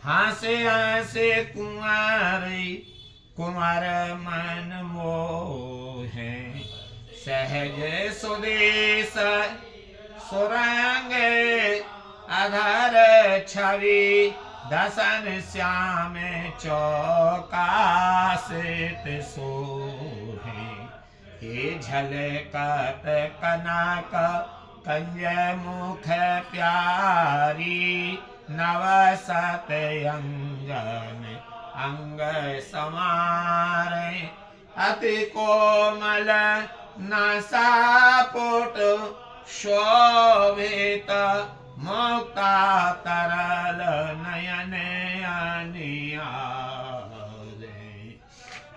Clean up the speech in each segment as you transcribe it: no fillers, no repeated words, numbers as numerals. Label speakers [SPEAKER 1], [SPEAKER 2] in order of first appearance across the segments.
[SPEAKER 1] हासे हासे कुंवारी कुमार मन मोहे, सहज सुदेश सुरंग अधर छवि, दसन श्याम चौकासित सोहे। हे झलकत कनक कंज मुख प्यारी, नव सत अंगन अंग समारे। अति कोमल नासापुट शोभित, मुक्ता तरल नयन अनियारे।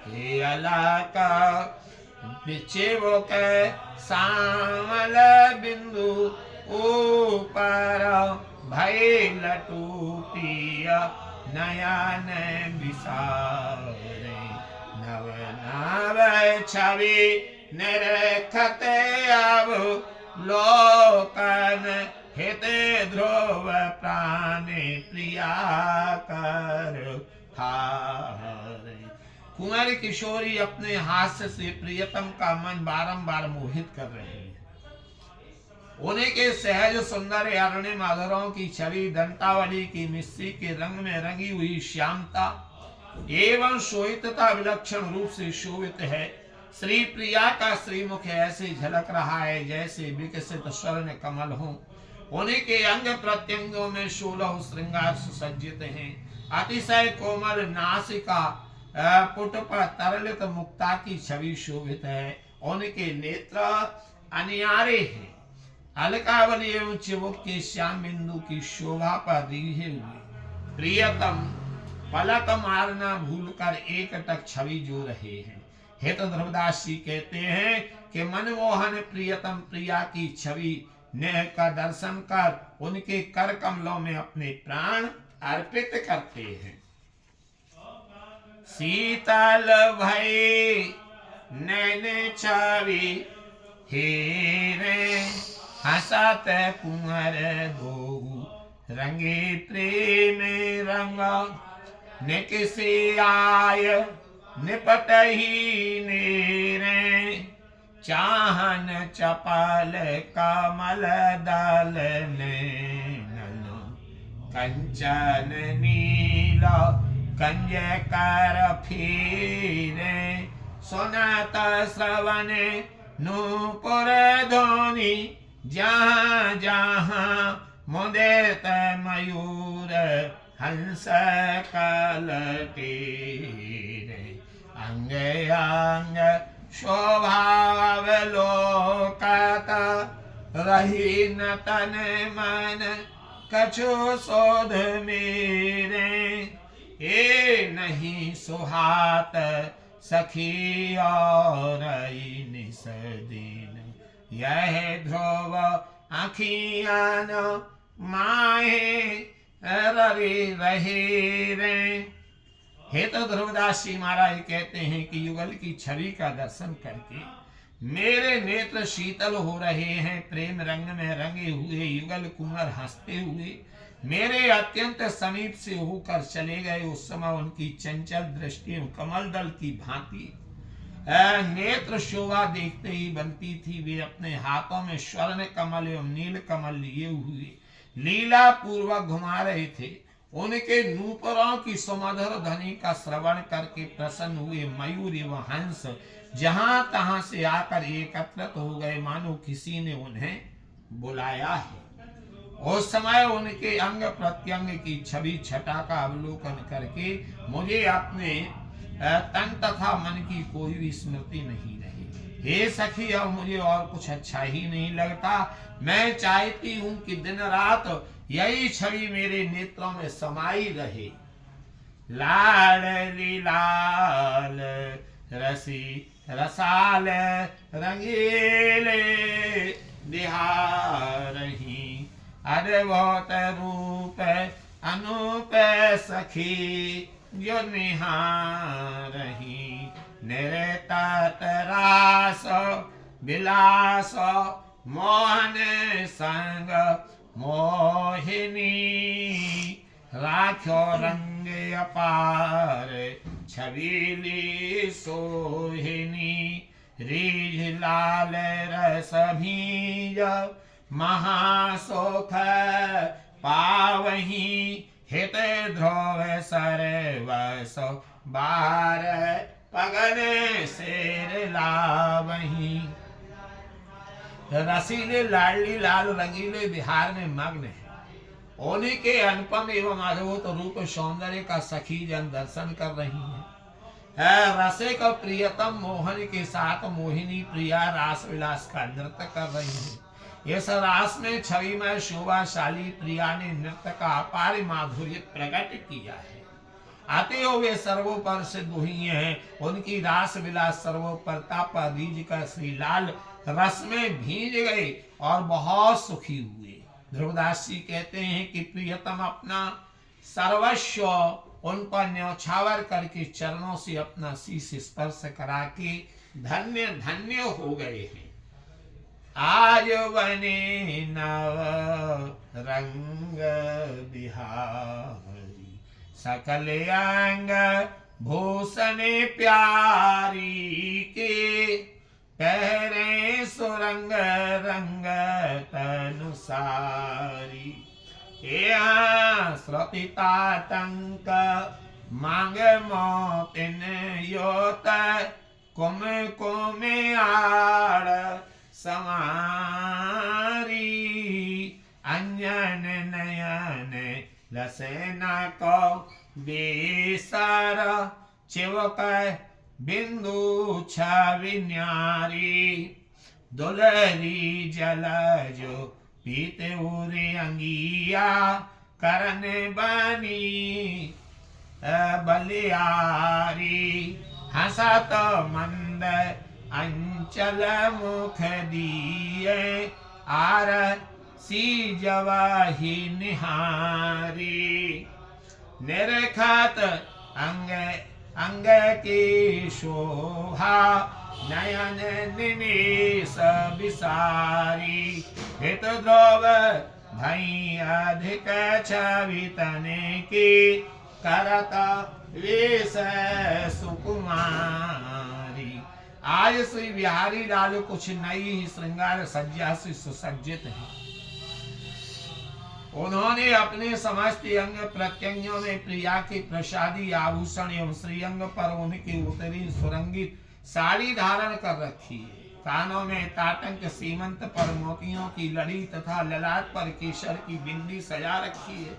[SPEAKER 1] हे अलक चिबुक सामल बिंदु, ऊपर भय लटू पिया नयन विसारे। नव नव छवि निरखत अब, लोकन हित ध्रुव प्राणी प्रिया कर हारे। कुंवारी किशोरी अपने हास्य से प्रियतम का मन बारंबार मोहित कर रहे हैं। उन्हीं के सहज सुंदर अरुण माधुरों की छवि, दंतावली की मिस्सी के रंग में रंगी हुई श्यामता एवं शोभितता विलक्षण रूप से शोभित है। श्री प्रिया का श्रीमुख ऐसे झलक रहा है जैसे विकसित स्वर्ण कमल हो। उन्हीं के अंग प्रत्यंगों में 16 श्रृंगार सुसज्जित हैं। अतिशय कोमल नासिका पुट पर तरलित मुक्ता की छवि शोभित है। उनके नेत्र अनियारे हैं, अलकावली एवं चिबुक के श्याम बिंदु की शोभा पर रीझे हुए। प्रियतम पलक मारना भूलकर एकटक छवि जो रहे हैं। हित ध्रुवदास जी कहते हैं कि मनमोहन प्रियतम प्रिया की छवि ने का दर्शन कर उनके कर कमलों में अपने प्राण अर्पित करते हैं। शीतल भई नैन छवि, हेरे हसत कुंवर दो, रंगे प्रेम रंग निकसे आय, निपट ही नेरे। चाहन चपल कमल दल नैनन, कंचन नीला कंज कर फिरे। सुनत श्रवण नूपुर ध्वनि, जहाँ जहाँ मुदित मयूर हंस कलटे। अंग अंग शोभावलोकत, रही न तन मन कछु शोध मेरे। ए नहीं सुहात सखी और निस दिन, यह ध्रुव आखियान माहे रवि रहे रे। हेतु ध्रुवदास जी महाराज कहते हैं कि युगल की छवि का दर्शन करके मेरे नेत्र शीतल हो रहे हैं। प्रेम रंग में रंगे हुए युगल कुंवर हंसते हुए मेरे अत्यंत समीप से होकर चले गए। उस समय उनकी चंचल दृष्टि कमल दल की भांति नेत्र शोभा देखते ही बनती थी। वे अपने हाथों में स्वर्ण कमल एवं नील कमल लिए हुए लीला पूर्वक घुमा रहे थे। उनके नूपुरों की सुमधुर ध्वनि का श्रवण करके प्रसन्न हुए मयूर एवं हंस जहां तहां से आकर एकत्रित हो गए, मानो किसी ने उन्हें बुलाया है। उस समय उनके अंग प्रत्यंग की छवि छटा का अवलोकन करके मुझे अपने तन तथा मन की कोई भी स्मृति नहीं रही। हे सखी, अब मुझे और कुछ अच्छा ही नहीं लगता। मैं चाहती हूँ कि दिन रात यही छवि मेरे नेत्रों में समाई रहे। लाडली लाल रसी रसाल रंगीले बिहारही, अद्भुत रूप अनूप सखी जो निहारही। निरतत रास विलास मोहन संग मोहिनी, राख्यो रंग अपार छबीली सोहिनी रीझ लाल रस भीज महासोख पावही हित ध्रुव सरवस बार पगन शेर लावही। रसीले लाडली लाल रंगीले बिहार में मग्न है। उन्हीं के अनुपम एवं अद्भुत रूप सौंदर्य का सखी जन दर्शन कर रही है। रसिक और प्रियतम मोहन के साथ मोहिनी प्रिया रास विलास का नृत्य कर रही है। इस रास में छविमय शोभाशाली प्रिया ने नृत्य का अपार माधुर्य प्रकट किया है। आते हो वे सर्वोपर सिद्ध हुई हैं। उनकी रास विलास सर्वोपरताप रीझ कर श्री लाल रस में भीज गए और बहुत सुखी हुए। ध्रुवदास जी कहते हैं कि प्रियतम अपना सर्वस्व उन पर न्यौछावर करके चरणों से अपना शीश स्पर्श करा के धन्य धन्य हो गए हैं। आज बने नव रंग बिहारी सकल अंग भूषण प्यारी के पहरे सुरंग रंग तनुसारी। श्रुति ताटंक मांग मोतिन योत कुम कुम आड़ समारी। अंजन नयन लसेना को बेसर चिवक बिंदु छविन्यारी। दुलरी जल जो पीते उरे अंगिया करन बनी बलियारी। हसत मंद अंचल मुख दिए आर सी जवाही निहारी। निरखत अंग अंग की शोभा नयन निमेष विसारी। हित ध्रुव भई अधिक छवि तने की करत वेश सुकुमारी। आज श्री बिहारी लाल कुछ नई ही श्रृंगार सज्जा से सुसज्जित है। उन्होंने अपने समस्त अंग प्रत्यंगों में प्रिया के प्रसादी आभूषण एवं श्रीअंग पर उनकी उत्तरी सुरंगित साड़ी धारण कर रखी है। कानों में ताटंक सीमंत पर मोतियों की लड़ी तथा ललाट पर केसर की बिंदी सजा रखी है।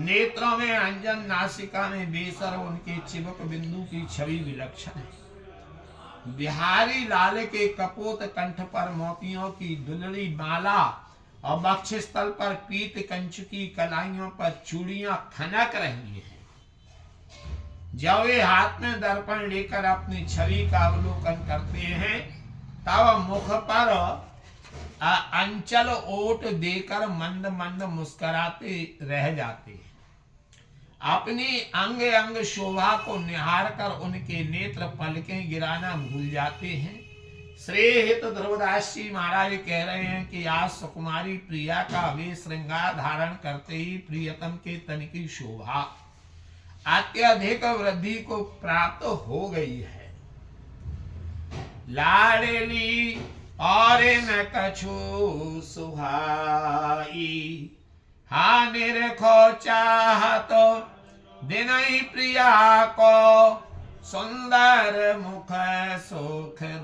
[SPEAKER 1] नेत्रों में अंजन नासिका में बेसर उनके चिबुक बिंदु की छवि विलक्षण है। बिहारी लाल के कपोत कंठ पर मोतियों की दुलड़ी माला और वक्षस्थल पर पीत कंच की कलाइयों पर चूड़ियां खनक रही हैं। जब वे हाथ में दर्पण लेकर अपनी छवि का अवलोकन करते हैं तब मुख पर अंचल ओट देकर मंद मंद मुस्कुराते रह जाते हैं। अपनी अंग अंग शोभा को निहार कर उनके नेत्र पलकें गिराना भूल जाते हैं। श्री हित ध्रुवदास जी महाराज कह रहे हैं कि आज सुकुमारी प्रिया का वे श्रृंगार धारण करते ही प्रियतम के तन की शोभा अत्यधिक वृद्धि को प्राप्त हो गई है। लाडली और न कछु सुहाई हा निरखो चाहत दिन ही प्रिया को सुंदर मुख सुखदाई।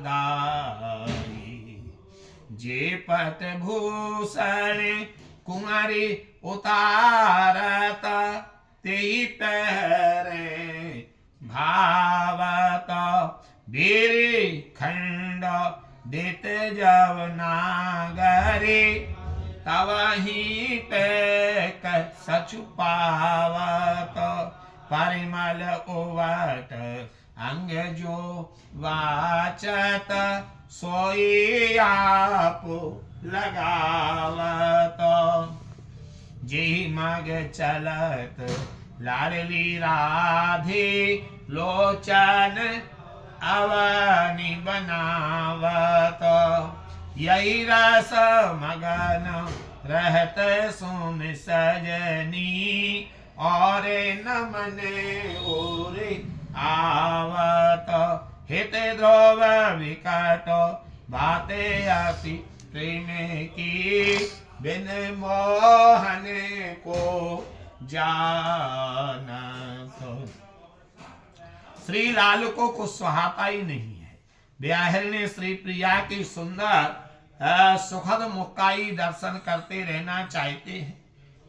[SPEAKER 1] जे पट भूषण कुमारी उतारत तेहि पहरे भावत। बीरी खंड देत जब नागरी तब ही पे सचु पावत। परिमल उवट अंग जो वाचत सोई आप लगावत। जी मग चलत लाडली राधे लोचन अवनि बनावत। यही रस मगन रहत सुन सजनी, और न मने और आवत, हित ध्रुव विकट बाते अति प्रेम की, बिन मोहन को जानत। श्री लाल को कुछ सुहाता ही नहीं है। ब्याहरणी श्री प्रिया की सुंदर सुखद मुक्काई दर्शन करते रहना चाहते हैं।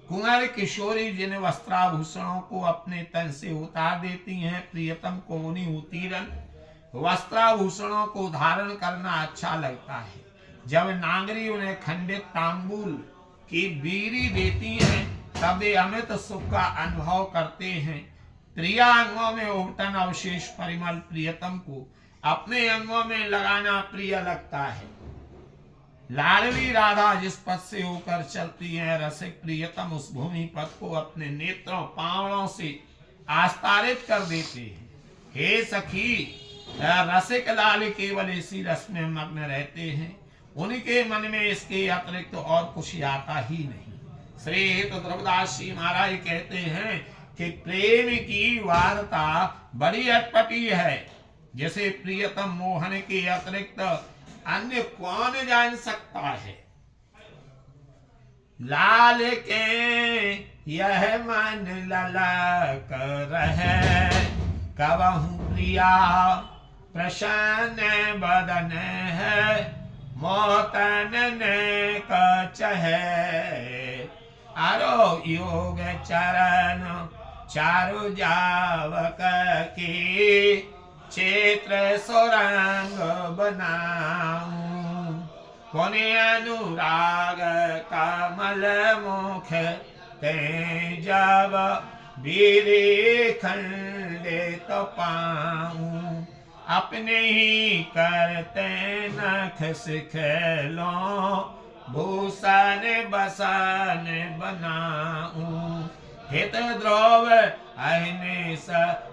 [SPEAKER 1] कुंवर किशोरी जिन वस्त्राभूषणों को अपने तन से उतार देती हैं, प्रियतम को उन्हीं उत्तीर्ण वस्त्राभूषणों को धारण करना अच्छा लगता है। जब नागरी उन्हें खंडित तांबूल की बीड़ी देती हैं, तब वे अमित सुख का अनुभव करते हैं। प्रिया अंगों में उबटन अवशेष परिमल प्रियतम को अपने अंगों में लगाना प्रिय लगता है। लाडली राधा जिस पथ से होकर चलती है, रसिक प्रियतम उस भूमि पथ को अपने नेत्रों पावड़ों से आस्तारित कर देते हैं। हे सखी, रसिक लाल केवल इसी रस में मग्न रहते हैं, उनके मन में इसके अतिरिक्त तो और कुछ आता ही नहीं। श्री तो ध्रुवदास जी महाराज कहते हैं कि प्रेम की वार्ता बड़ी अटपटी है, जैसे प्रियतम मोहन के अतिरिक्त अन्य कौन जान सकता है। लाल के यह मन ललक रहे, कबहू प्रिया प्रसन्न बदन है, मोतन ने कचहे, आरो योग चरण चारु जावक की, क्षेत्र सुरंग बनाऊं, कोने अनुराग कमल मुख ते जब बीरे खंडित पाऊं, अपने ही करते नख सिखलो, भूषण बसन बनाऊं, हित ध्रुव अहिनिस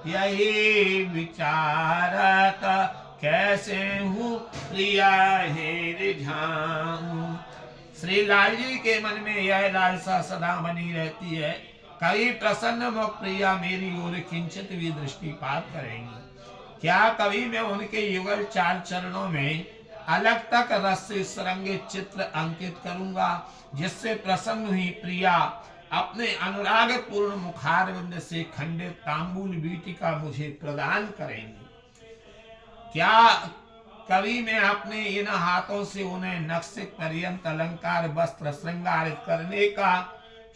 [SPEAKER 1] यही विचारत, कैसे हूँ प्रिया हे रिझाऊं। श्री लाल जी के मन में यह लालसा सदा बनी रहती है, कभी प्रसन्न मुख प्रिया मेरी ओर किंचित भी दृष्टिपात करेंगी। क्या कभी मैं उनके युगल चार चरणों में अलग तक रस से सुरंगित चित्र अंकित करूंगा, जिससे प्रसन्न हुई प्रिया अपने अनुराग पूर्ण मुखारविंद से खंडित तांबूल बीटिका मुझे प्रदान करेंगी। क्या कभी मैं अपने इन हाथों से उन्हें नक्सिक पर्यंत अलंकार वस्त्र श्रृंगारित करने का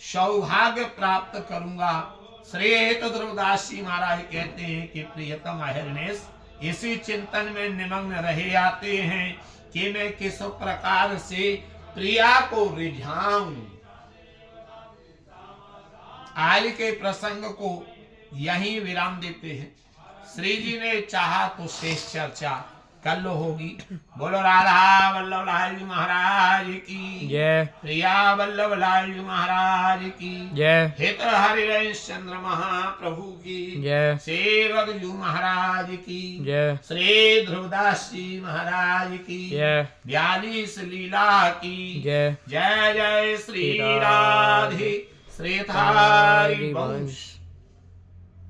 [SPEAKER 1] सौभाग्य प्राप्त करूंगा। श्री हेतु ध्रुवदास जी महाराज कहते हैं कि प्रियतम अहिर्निश इसी चिंतन में निमग्न रहे आते हैं कि मैं किस प्रकार से प्रिया को रिझाऊं। आज के प्रसंग को यहीं विराम देते हैं। श्री जी ने चाहा तो शेष चर्चा कल होगी। बोलो राधा वल्लभ लाल जी महाराज की जय, प्रिया वल्लभ लाल जी महाराज की जय, हित हरिवंश चंद्र महाप्रभु की जय, सेवक जू महाराज की जय, श्री ध्रुवदास जी महाराज की जय, 42 लीला की जय। जय जय श्री राधे श्री हरि वंश।